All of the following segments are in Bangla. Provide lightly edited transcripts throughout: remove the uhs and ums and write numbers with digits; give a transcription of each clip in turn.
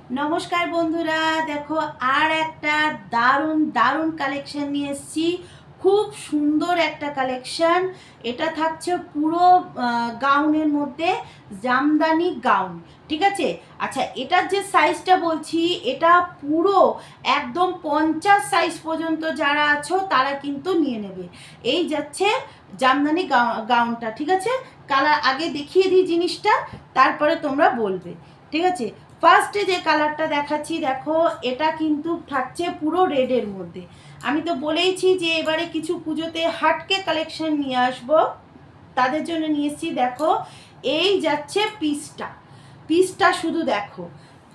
নমস্কার বন্ধুরা, দেখো আর একটা দারুণ দারুণ কালেকশন নিয়ে এসেছি। খুব সুন্দর একটা কালেকশন। এটা থাকছে পুরো গাউনের মধ্যে, জামদানি গাউন। ঠিক আছে। আচ্ছা, এটার যে সাইজটা বলছি, এটা পুরো একদম 50 সাইজ পর্যন্ত যারা আছো তারা কিন্তু নিয়ে নেবে। এই যাচ্ছে জামদানি গাউনটা। ঠিক আছে, কালার আগে দেখিয়ে দিই জিনিসটা, তারপরে তোমরা বলবে। ঠিক আছে, ফার্স্টে যে কালারটা দেখাচ্ছি, দেখো এটা কিন্তু থাকছে পুরো রেডের মধ্যে। আমি তো বলেইছি যে এবারে কিছু পুজোতে হাটকে কালেকশন নিয়ে আসবো, তাদের জন্য নিয়ে এসেছি। দেখো এই যাচ্ছে পিসটা, পিসটা শুধু দেখো,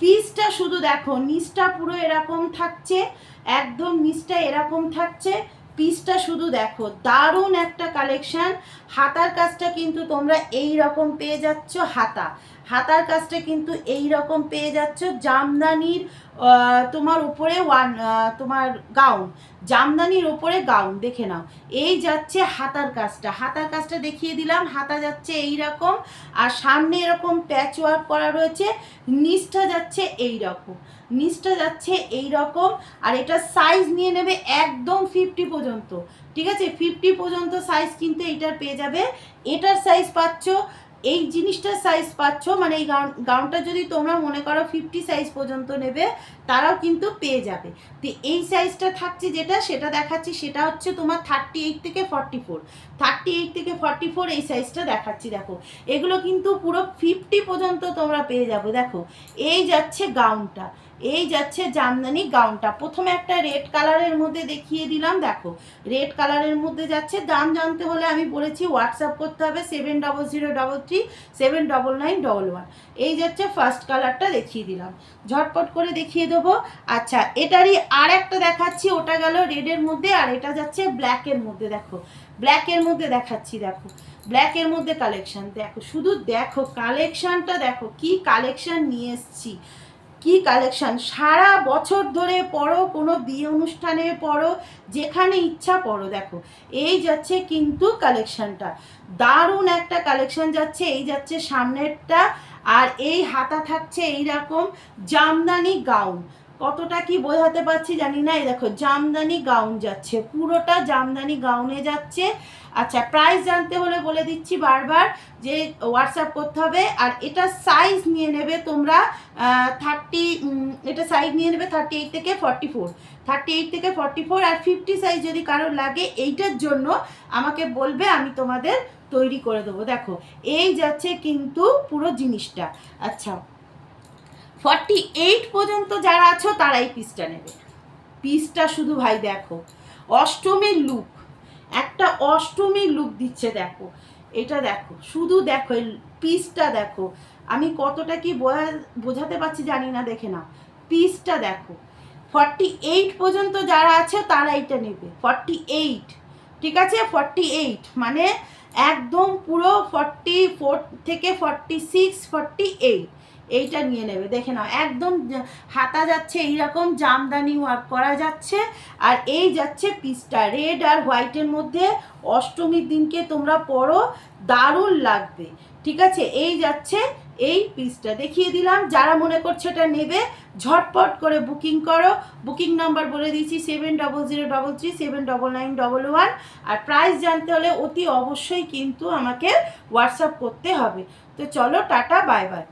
পিসটা শুধু দেখো, নিচটা পুরো এরকম থাকছে, একদম নিচটা এরকম থাকছে। পিসটা শুধু দেখো, দারুণ একটা কালেকশন। হাতার কাজটা কিন্তু তোমরা এই রকম পেয়ে যাচ্ছ, হাতার কাজটা কিন্তু এই রকম পেয়ে যাচ্ছ। জামদানির তোমার উপরে তোমার গাউন, জামদানির ওপরে গাউন দেখে নাও। এই যাচ্ছে হাতার কাজটা, হাতার কাজটা দেখিয়ে দিলাম। হাতা যাচ্ছে এই রকম, আর সামনে এরকম প্যাচ ওয়ার্ক করা রয়েছে। নিচটা যাচ্ছে এই রকম, নিচটা যাচ্ছে এই রকম। আর এটা সাইজ নিয়ে নেবে একদম 50 পর্যন্ত। ঠিক আছে, 50 পর্যন্ত সাইজ কিন্তু এইটার পেয়ে যাবে। এটার সাইজ পাচ্ছ, এই জিনিসটার সাইজ পাচ্ছ, মানে এই গাউনটা যদি তোমরা মনে করো 50 সাইজ পর্যন্ত নেবে, তারাও কিন্তু পেয়ে যাবে। তো এই সাইজটা থাকছে যেটা, সেটা দেখাচ্ছি, সেটা হচ্ছে তোমার 38 থেকে 44, 38 থেকে 44 এই সাইজটা দেখাচ্ছি। দেখো এগুলো কিন্তু পুরো 50 পর্যন্ত তোমরা পেয়ে যাবে। দেখো এই যাচ্ছে গাউনটা, এই যাচ্ছে জামদানি গাউনটা। প্রথমে একটা রেড কালারের মধ্যে দেখিয়ে দিলাম। দেখো রেড কালারের মধ্যে যাচ্ছে। দাম জানতে হলে আমি বলেছি হোয়াটসঅ্যাপ করতে হবে 7003399111। এই যাচ্ছে ফার্স্ট কালারটা দেখিয়ে দিলাম, ঝটপট করে দেখিয়ে দেবো। আচ্ছা, এটারই আর একটা দেখাচ্ছি, ওটা গেল রেডের মধ্যে, আর এটা যাচ্ছে ব্ল্যাকের মধ্যে। দেখো ব্ল্যাকের মধ্যে দেখাচ্ছি, দেখো ব্ল্যাকের মধ্যে কালেকশন দেখো, শুধু দেখো কালেকশনটা দেখো, কি কালেকশন নিয়ে এসছি, কি কালেকশন। সারা বছর ধরে পরো, কোনো বিয়ে অনুষ্ঠানে পরো, যেখানে ইচ্ছা পরো। দেখো এই যাচ্ছে কিন্তু কালেকশনটা, দারুণ একটা কালেকশন যাচ্ছে। এই যাচ্ছে সামনেরটা, আর এই হাতা থাকছে এইরকম জামদানি গাউন। কতটা কি বোঝাতে পারছি জানি না। এই দেখো জামদানি গাউন যাচ্ছে, পুরোটা জামদানি গাউনে যাচ্ছে। আচ্ছা, প্রাইস জানতে হলে বলে দিচ্ছি বারবার যে হোয়াটসঅ্যাপ করতে হবে। আর এটা সাইজ নিয়ে নেবে তোমরা 30, এটা সাইজ নিয়ে নেবে 38 থেকে 44, 38 থেকে 44। আর 50 সাইজ যদি কারোর লাগে এইটার জন্য আমাকে বলবে, আমি তোমাদের তৈরি করে দেবো। দেখো এই যাচ্ছে কিন্তু পুরো জিনিসটা। আচ্ছা, 48 পর্যন্ত যারা আছো তারাই পিসটা নেবে। পিসটা শুধু ভাই দেখো, অষ্টমীর লুক, একটা অষ্টমীর লুক দিচ্ছে। দেখো এটা দেখো, শুধু দেখো এই পিসটা দেখো, আমি কতটা কি বোঝাতে পারছি জানি না, দেখে নাও পিসটা দেখো। 48 পর্যন্ত যারা আছে তারা এটা নেবে, 48। ঠিক আছে, 48 মানে একদম পুরো 44 থেকে 46, 48 এইটা নিয়ে নেবে। দেখে নাও একদম হাতা যাচ্ছে এইরকম জামদানি ওয়ার্ক করা যাচ্ছে। আর এই যাচ্ছে পিসটা রেড আর হোয়াইটের মধ্যে, অষ্টমীর দিনকে তোমরা পরো, দারুণ লাগবে। ঠিক আছে, এই যাচ্ছে এই পিসটা দেখিয়ে দিলাম। যারা মনে করছে এটা নেবে, ঝটপট করে বুকিং করো। বুকিং নাম্বার বলে দিয়েছি 7003379911। আর প্রাইস জানতে হলে অতি অবশ্যই কিন্তু আমাকে হোয়াটসঅ্যাপ করতে হবে। তো চলো, টাটা, বাই বাই।